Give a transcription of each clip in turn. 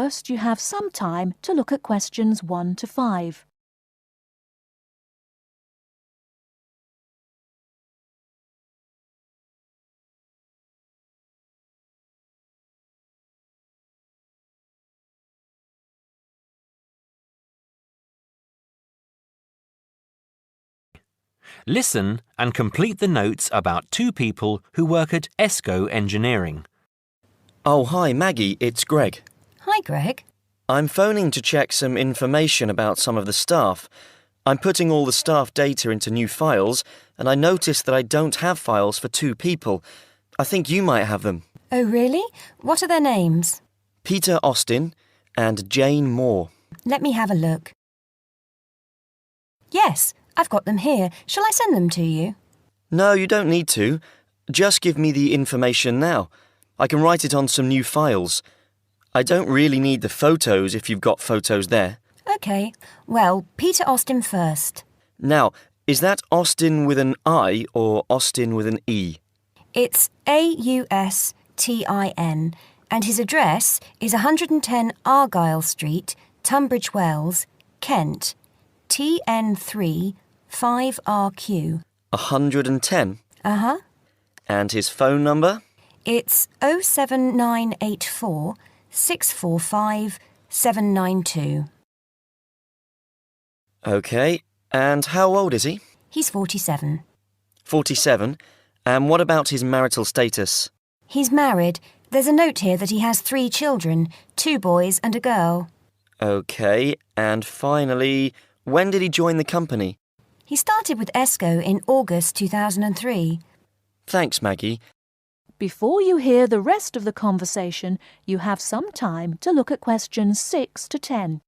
First, you have some time to look at questions 1 to 5. Listen and complete the notes about two people who work at ESCO Engineering. Oh, hi, Maggie, it's Greg. Hi, Greg. I'm phoning to check some information about some of the staff. I'm putting all the staff data into new files, and I noticed that I don't have files for two people. I think you might have them. Oh, really? What are their names? Peter Austin and Jane Moore. Let me have a look. Yes, I've got them here. Shall I send them to you? No, you don't need to. Just give me the information now. I can write it on some new files. I don't really need the photos if you've got photos there. OK. Well, Peter Austin first. Now, is that Austin with an I or Austin with an E? It's Austin, and his address is 110 Argyle Street, Tunbridge Wells, Kent, TN3 5RQ. 110? Uh-huh. And his phone number? It's 07984 645 792. OK. And how old is he? He's 47. 47. And what about his marital status? He's married. There's a note here that he has 3 children, 2 boys and a girl. OK. And finally, when did he join the company? He started with ESCO in August 2003. Thanks, Maggie. Before you hear the rest of the conversation, you have some time to look at questions 6 to 10.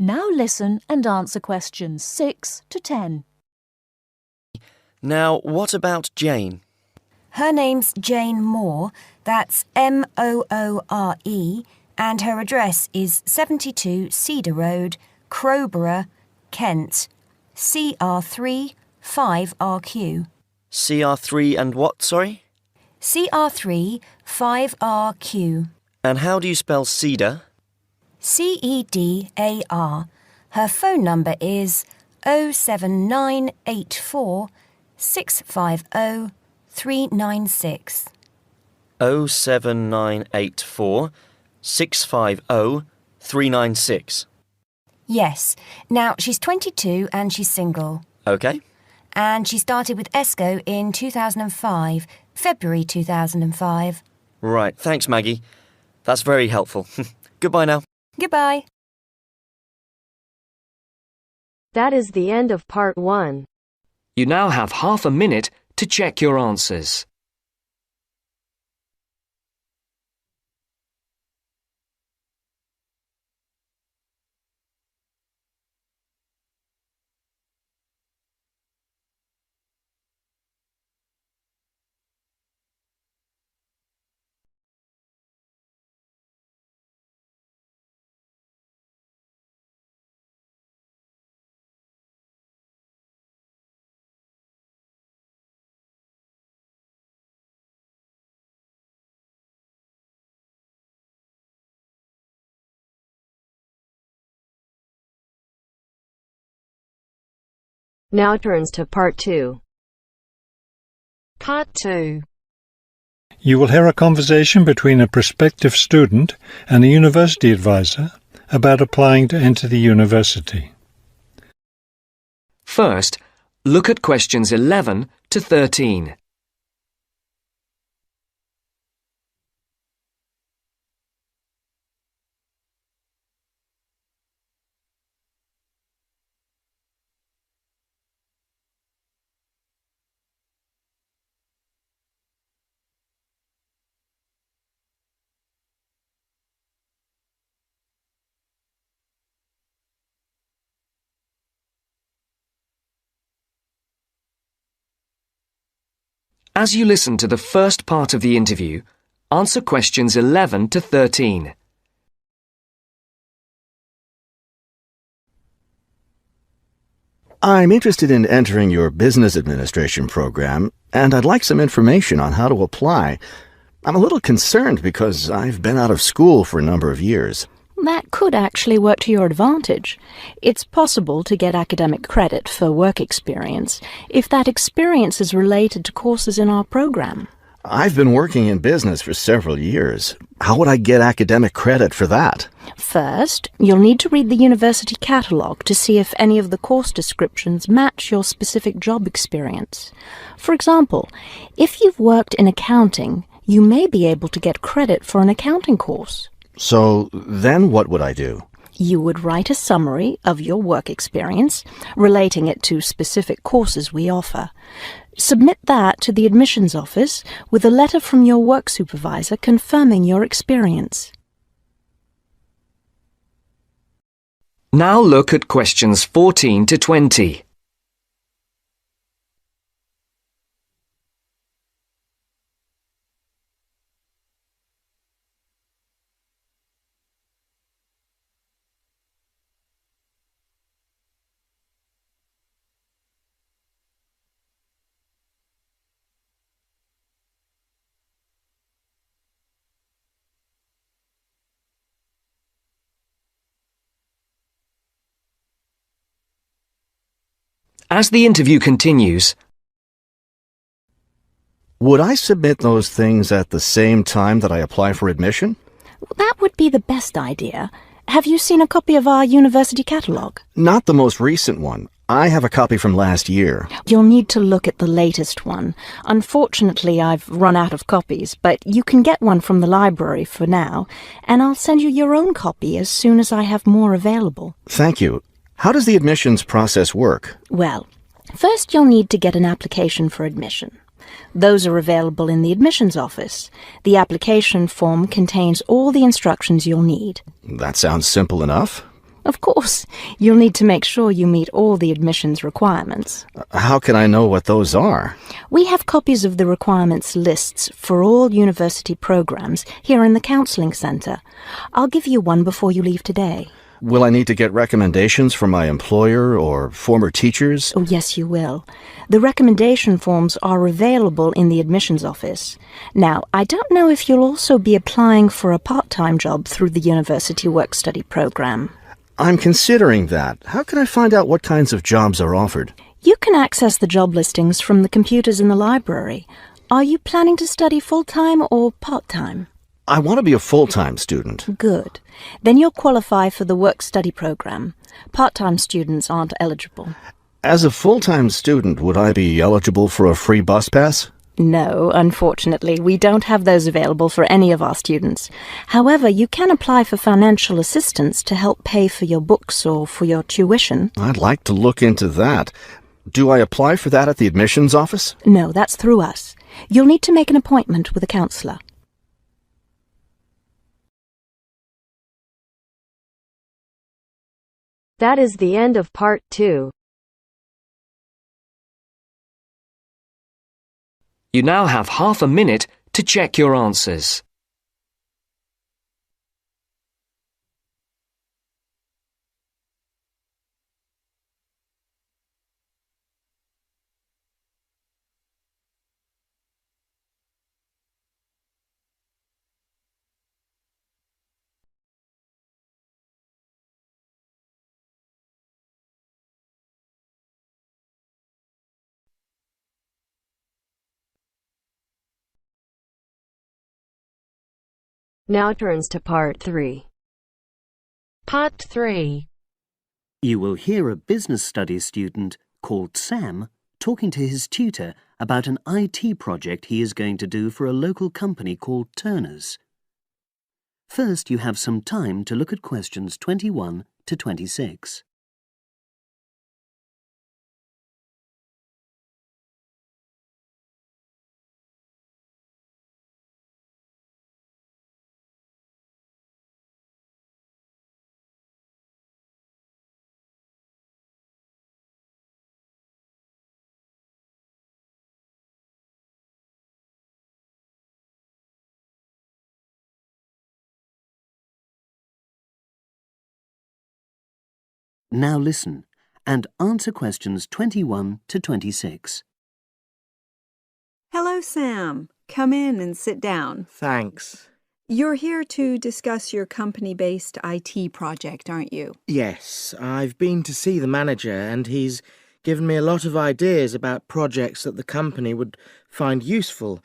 Now listen and answer questions 6 to 10. Now, what about Jane? Her name's Jane Moore, that's Moore, and her address is 72 Cedar Road, Crowborough, Kent, CR3 5RQ. CR3 and what, sorry? CR3 5RQ. And how do you spell cedar? CEDAR. Her phone number is 07984 650 396. 07984 650 396. Yes. Now, she's 22 and she's single. OK. And she started with ESCO in 2005, February 2005. Right, thanks, Maggie. That's very helpful. Goodbye now. Goodbye. That is the end of part 1. You now have half a minute to check your answers. Now turns to part 2. Part 2. You will hear a conversation between a prospective student and a university advisor about applying to enter the university. First, look at questions 11 to 13. As you listen to the first part of the interview, answer questions 11 to 13. I'm interested in entering your business administration program, and I'd like some information on how to apply. I'm a little concerned because I've been out of school for a number of years. That could actually work to your advantage. It's possible to get academic credit for work experience if that experience is related to courses in our program. I've been working in business for several years. How would I get academic credit for that? First, you'll need to read the university catalogue to see if any of the course descriptions match your specific job experience. For example, if you've worked in accounting, you may be able to get credit for an accounting course. So then what would I do? You would write a summary of your work experience, relating it to specific courses we offer. Submit that to the admissions office with a letter from your work supervisor confirming your experience. Now look at questions 14 to 20. As the interview continues, Would I submit those things at the same time that I apply for admission? That would be the best idea. Have you seen a copy of our university catalogue? Not the most recent one. I have a copy from last year. You'll need to look at the latest one. Unfortunately, I've run out of copies, but you can get one from the library for now, and I'll send you your own copy as soon as I have more available. Thank you. How does the admissions process work? Well, first you'll need to get an application for admission. Those are available in the admissions office. The application form contains all the instructions you'll need. That sounds simple enough. Of course, you'll need to make sure you meet all the admissions requirements. How can I know what those are? We have copies of the requirements lists for all university programs here in the counselling centre. I'll give you one before you leave today. Will I need to get recommendations from my employer or former teachers? Oh, yes, you will. The recommendation forms are available in the admissions office. Now, I don't know if you'll also be applying for a part-time job through the university work-study program. I'm considering that. How can I find out what kinds of jobs are offered? You can access the job listings from the computers in the library. Are you planning to study full-time or part-time? I want to be a full-time student. Good. Then you'll qualify for the work-study program. Part-time students aren't eligible. As a full-time student, would I be eligible for a free bus pass? No, unfortunately, we don't have those available for any of our students. However, you can apply for financial assistance to help pay for your books or for your tuition. I'd like to look into that. Do I apply for that at the admissions office? No, that's through us. You'll need to make an appointment with a counsellor. That is the end of part 2. you now have half a minute to check your answers. Now turns to part 3. Part 3. You will hear a business studies student called Sam talking to his tutor about an IT project he is going to do for a local company called Turner's. First, you have some time to look at questions 21 to 26. Now listen and answer questions 21 to 26. Hello, Sam. Come in and sit down. Thanks. You're here to discuss your company-based IT project, aren't you? Yes, I've been to see the manager and he's given me a lot of ideas about projects that the company would find useful,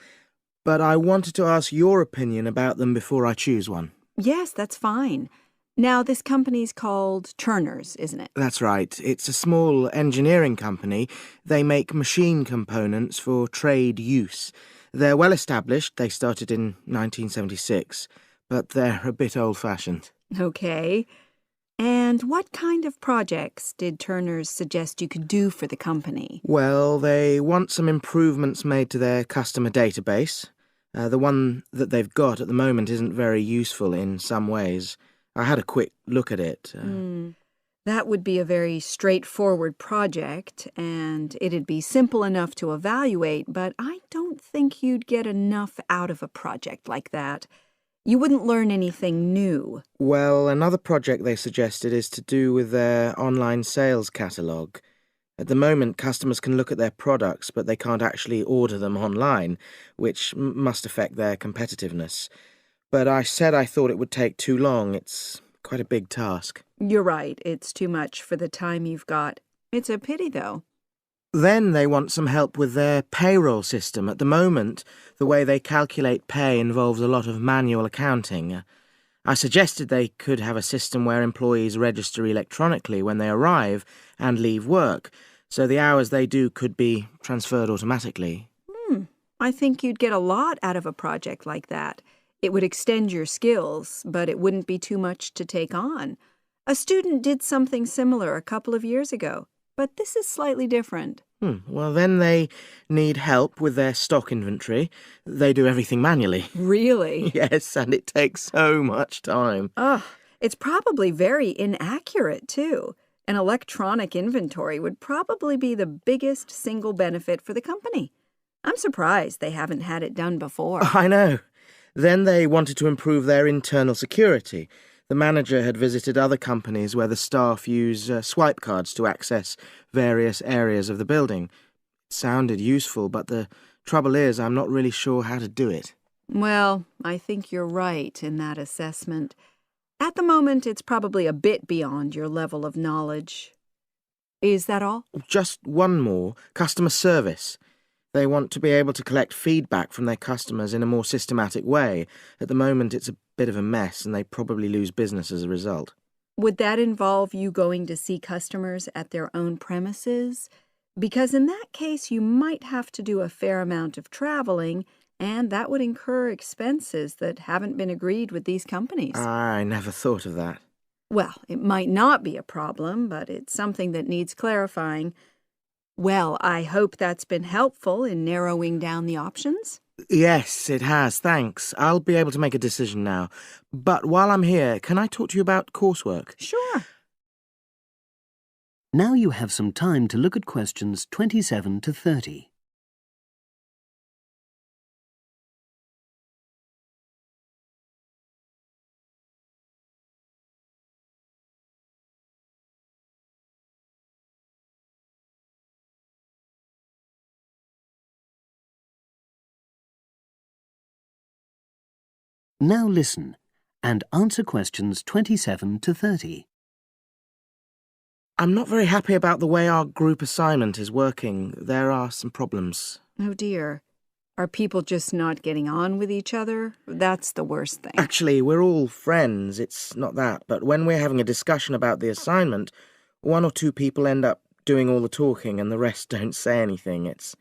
but I wanted to ask your opinion about them before I choose one. Yes, that's fine. Now, this company's called Turner's, isn't it? That's right. It's a small engineering company. They make machine components for trade use. They're well established. They started in 1976, but they're a bit old-fashioned. Okay. And what kind of projects did Turner's suggest you could do for the company? Well, they want some improvements made to their customer database. The one that they've got at the moment isn't very useful in some ways. I had a quick look at it. That would be a very straightforward project, and it'd be simple enough to evaluate, but I don't think you'd get enough out of a project like that. You wouldn't learn anything new. Well, another project they suggested is to do with their online sales catalogue. At the moment, customers can look at their products, but they can't actually order them online, which must affect their competitiveness. But I said I thought it would take too long. It's quite a big task. You're right. It's too much for the time you've got. It's a pity, though. Then they want some help with their payroll system. At the moment, the way they calculate pay involves a lot of manual accounting. I suggested they could have a system where employees register electronically when they arrive and leave work, so the hours they do could be transferred automatically. I think you'd get a lot out of a project like that. It would extend your skills, but it wouldn't be too much to take on. A student did something similar a couple of years ago, but this is slightly different. Well, then they need help with their stock inventory. They do everything manually. Really? Yes, and it takes so much time. It's probably very inaccurate, too. An electronic inventory would probably be the biggest single benefit for the company. I'm surprised they haven't had it done before. I know. Then they wanted to improve their internal security. The manager had visited other companies where the staff use swipe cards to access various areas of the building. It sounded useful, but the trouble is I'm not really sure how to do it. Well, I think you're right in that assessment. At the moment, it's probably a bit beyond your level of knowledge. Is that all? Just one more. Customer service. They want to be able to collect feedback from their customers in a more systematic way. At the moment, it's a bit of a mess, and they probably lose business as a result. Would that involve you going to see customers at their own premises? Because in that case, you might have to do a fair amount of traveling, and that would incur expenses that haven't been agreed with these companies. I never thought of that. Well, it might not be a problem, but it's something that needs clarifying. Well, I hope that's been helpful in narrowing down the options. Yes, it has, thanks. I'll be able to make a decision now. But while I'm here, can I talk to you about coursework? Sure. Now you have some time to look at questions 27 to 30. Now listen and answer questions 27 to 30. I'm not very happy about the way our group assignment is working. There are some problems. Oh dear. Are people just not getting on with each other? That's the worst thing. Actually, we're all friends. It's not that. But when we're having a discussion about the assignment, one or two people end up doing all the talking and the rest don't say anything. It's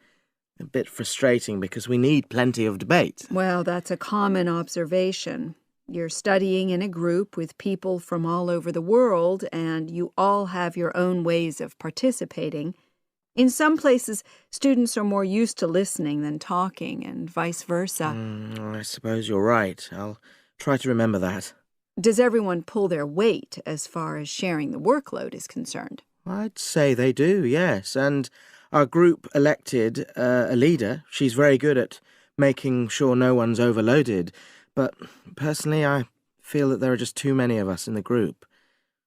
a bit frustrating because we need plenty of debate. Well, that's a common observation. You're studying in a group with people from all over the world, and you all have your own ways of participating. In some places, students are more used to listening than talking, and vice versa. I suppose you're right. I'll try to remember that. Does everyone pull their weight as far as sharing the workload is concerned? I'd say they do, yes. And our group elected a leader. She's very good at making sure no one's overloaded. But personally, I feel that there are just too many of us in the group.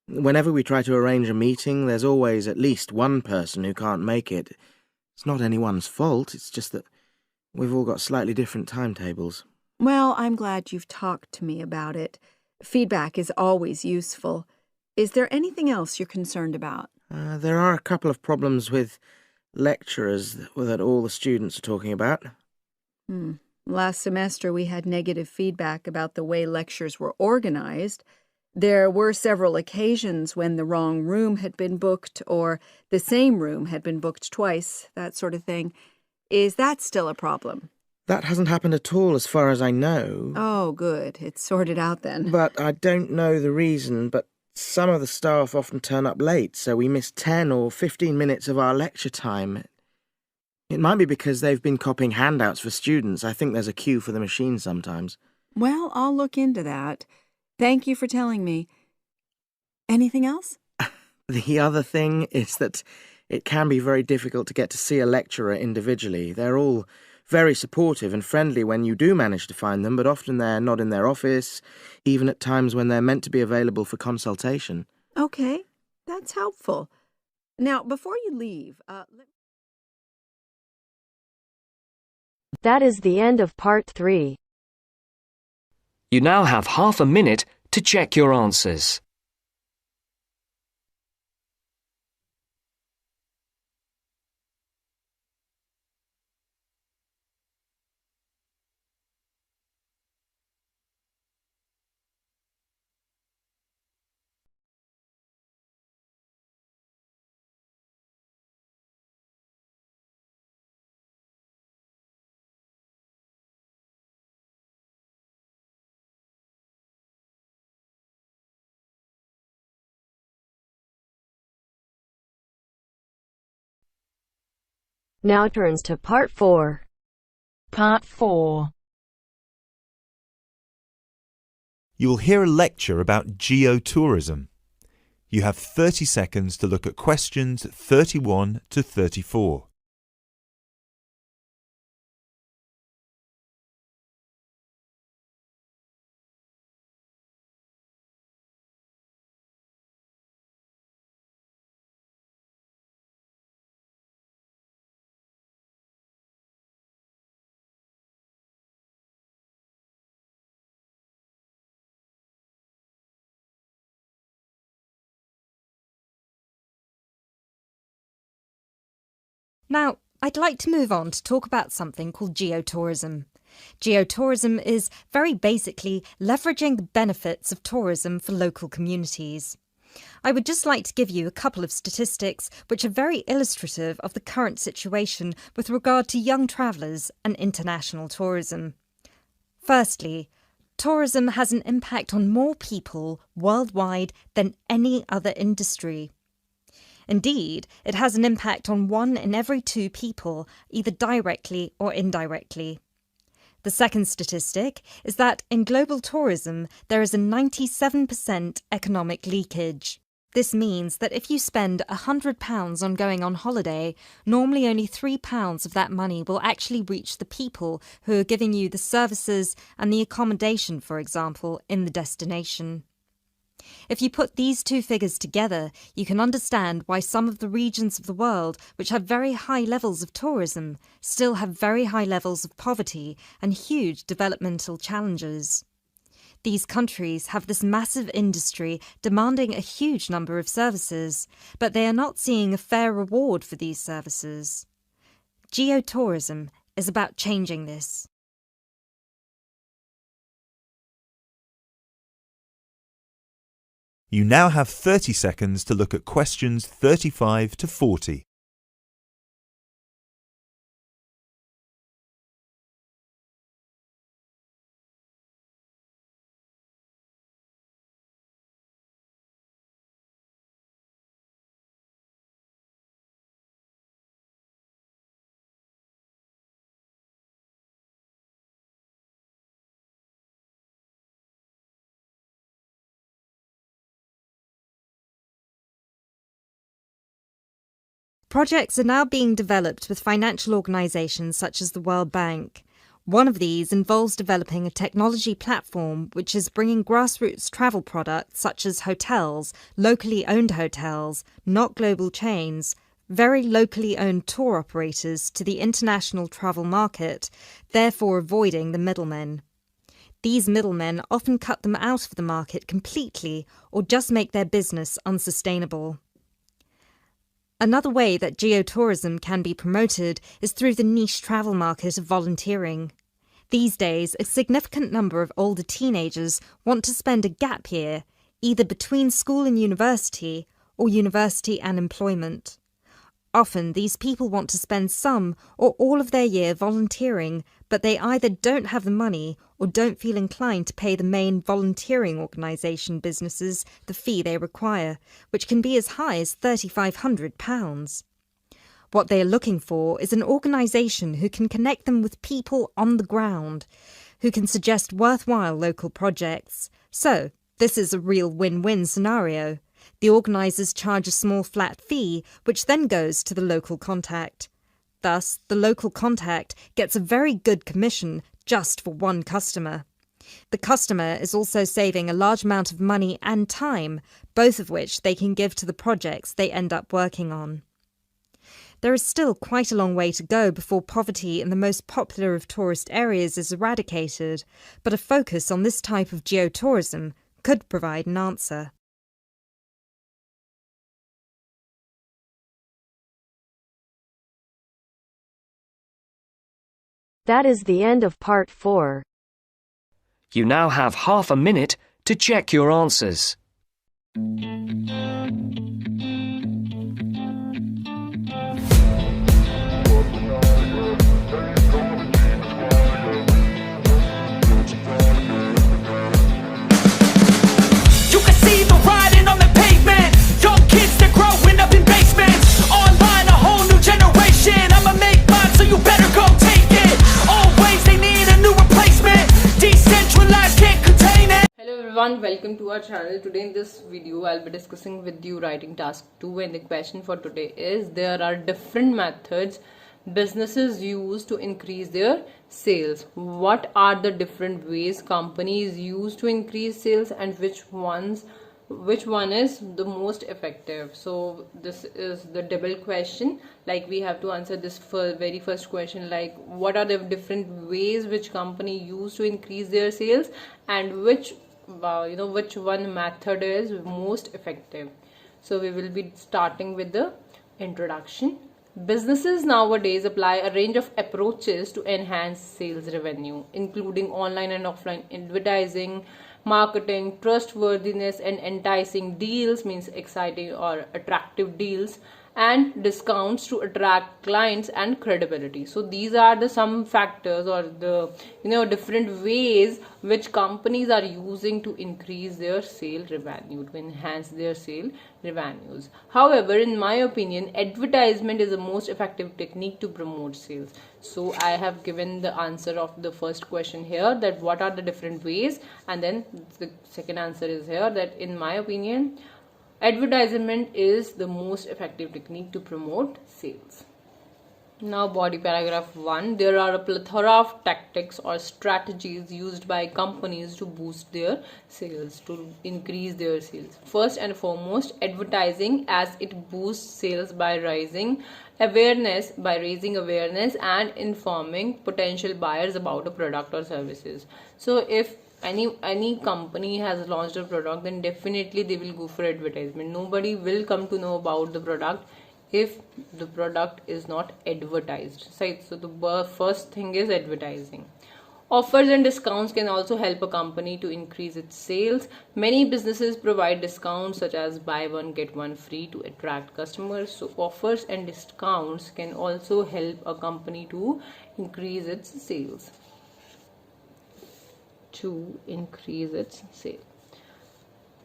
Whenever we try to arrange a meeting, there's always at least one person who can't make it. It's not anyone's fault, it's just that we've all got slightly different timetables. Well, I'm glad you've talked to me about it. Feedback is always useful. Is there anything else you're concerned about? There are a couple of problems with lecturers that all the students are talking about. Last semester we had negative feedback about the way lectures were organized. There were several occasions when the wrong room had been booked or the same room had been booked twice, that sort of thing. Is that still a problem? That hasn't happened at all as far as I know. Oh, good. It's sorted out then. But I don't know the reason, but some of the staff often turn up late, so we miss 10 or 15 minutes of our lecture time. It might be because they've been copying handouts for students. I think there's a queue for the machine sometimes. Well, I'll look into that. Thank you for telling me. Anything else? The other thing is that it can be very difficult to get to see a lecturer individually. They're all very supportive and friendly when you do manage to find them, but often they're not in their office, even at times when they're meant to be available for consultation. Okay, that's helpful. Now, before you leave, That is the end of part 3. You now have half a minute to check your answers. Now turns to part 4. Part 4. You will hear a lecture about geotourism. You have 30 seconds to look at questions 31 to 34. Now, I'd like to move on to talk about something called geotourism. Geotourism is very basically leveraging the benefits of tourism for local communities. I would just like to give you a couple of statistics which are very illustrative of the current situation with regard to young travellers and international tourism. Firstly, tourism has an impact on more people worldwide than any other industry. Indeed, it has an impact on 1 in every 2 people, either directly or indirectly. The second statistic is that in global tourism, there is a 97% economic leakage. This means that if you spend £100 on going on holiday, normally only £3 of that money will actually reach the people who are giving you the services and the accommodation, for example, in the destination. If you put these two figures together, you can understand why some of the regions of the world which have very high levels of tourism still have very high levels of poverty and huge developmental challenges. These countries have this massive industry demanding a huge number of services, but they are not seeing a fair reward for these services. Geotourism is about changing this. You now have 30 seconds to look at questions 35 to 40. Projects are now being developed with financial organisations such as the World Bank. One of these involves developing a technology platform which is bringing grassroots travel products such as hotels, locally owned hotels, not global chains, very locally owned tour operators to the international travel market, therefore avoiding the middlemen. These middlemen often cut them out of the market completely or just make their business unsustainable. Another way that geotourism can be promoted is through the niche travel market of volunteering. These days, a significant number of older teenagers want to spend a gap year, either between school and university or university and employment. Often, these people want to spend some or all of their year volunteering, but they either don't have the money or don't feel inclined to pay the main volunteering organisation businesses the fee they require, which can be as high as £3,500. What they are looking for is an organisation who can connect them with people on the ground, who can suggest worthwhile local projects. So, this is a real win-win scenario. The organisers charge a small flat fee, which then goes to the local contact. Thus, the local contact gets a very good commission just for one customer. The customer is also saving a large amount of money and time, both of which they can give to the projects they end up working on. There is still quite a long way to go before poverty in the most popular of tourist areas is eradicated, but a focus on this type of geotourism could provide an answer. That is the end of part 4. You now have half a minute to check your answers. You can see the writing on the pavement. Young kids, they're growing up in basements. Online, a whole new generation. I'ma make mine, so you better go take it. Always they need a new replacement. Decentralized, can't contain it. Hello everyone, welcome to our channel. Today in this video I'll be discussing with you writing task 2, and the question for today is there are different methods businesses use to increase their sales. What are the different ways companies use to increase sales, and which one is the most effective? So this is the double question. Like, we have to answer this very first question, like what are the different ways which company use to increase their sales, and which one method is most effective. So we will be starting with the introduction. Businesses nowadays apply a range of approaches to enhance sales revenue, including online and offline advertising, marketing, trustworthiness, and enticing deals, means exciting or attractive deals, and discounts to attract clients, and credibility. So these are the some factors or the different ways which companies are using to increase their sale revenue, to enhance their sale revenues. However, in my opinion, advertisement is the most effective technique to promote sales. So I have given the answer of the first question here, that what are the different ways, and then the second answer is here, that in my opinion, advertisement is the most effective technique to promote sales. Now, body paragraph 1. There are a plethora of tactics or strategies used by companies to boost their sales, to increase their sales. First and foremost, advertising, as it boosts sales by raising awareness and informing potential buyers about a product or services. So if any company has launched a product, then definitely they will go for advertisement. Nobody will come to know about the product if the product is not advertised. So the first thing is advertising. Offers and discounts can also help a company to increase its sales. Many businesses provide discounts such as buy one get one free to attract customers. So offers and discounts can also help a company to increase its sales.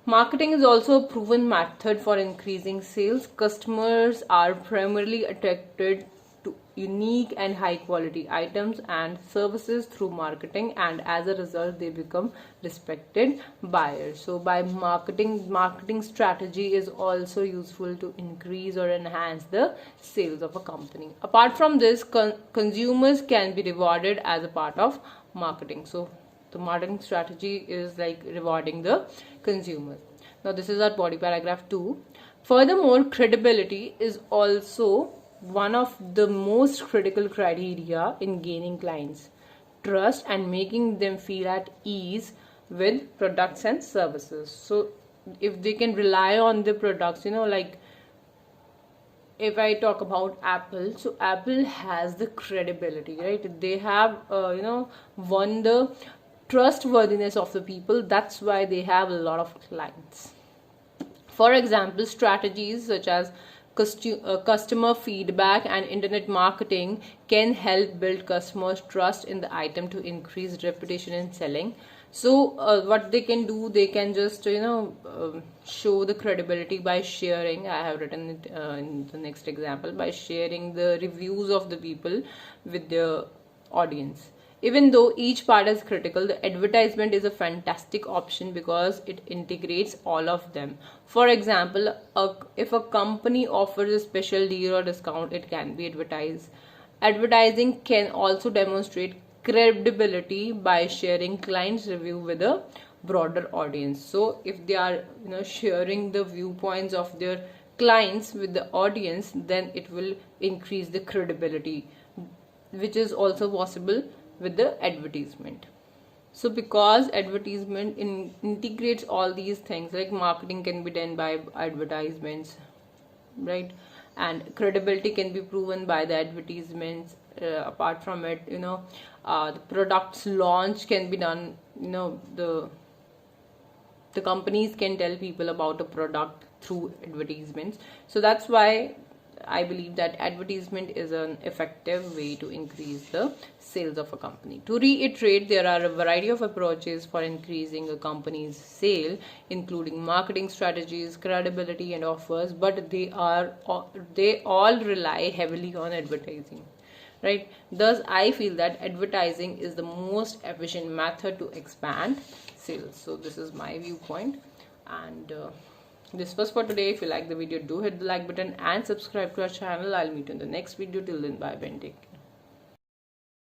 Marketing is also a proven method for increasing sales. Customers are primarily attracted to unique and high quality items and services through marketing, and as a result they become respected buyers. So by marketing strategy is also useful to increase or enhance the sales of a company. Apart from this, consumers can be rewarded as a part of marketing. So the marketing strategy is like rewarding the consumers. Now this is our body paragraph 2. Furthermore, credibility is also one of the most critical criteria in gaining clients' trust and making them feel at ease with products and services. So if they can rely on the products, like if I talk about Apple, so Apple has the credibility, right? They have won the trustworthiness of the people. That's why they have a lot of clients. For example, strategies such as customer feedback and internet marketing can help build customers' trust in the item to increase reputation in selling. So what they can do, they can just show the credibility by sharing. I have written it in the next example, by sharing the reviews of the people with their audience. Even though each part is critical, the advertisement is a fantastic option because it integrates all of them. For example, if a company offers a special deal or discount, it can be advertised. Advertising can also demonstrate credibility by sharing clients' review with a broader audience. So if they are sharing the viewpoints of their clients with the audience, then it will increase the credibility, which is also possible with the advertisement. So because advertisement integrates all these things, like marketing can be done by advertisements, right, and credibility can be proven by the advertisements. Apart from it, the products launch can be done, the companies can tell people about a product through advertisements. So that's why I believe that advertisement is an effective way to increase the sales of a company. To reiterate, there are a variety of approaches for increasing a company's sale, including marketing strategies, credibility, and offers, but they all rely heavily on advertising, right? Thus, I feel that advertising is the most efficient method to expand sales. So this is my viewpoint, and this was for today. If you like the video, do hit the like button and subscribe to our channel. I'll meet you in the next video. Till then, bye, Ben. Take care.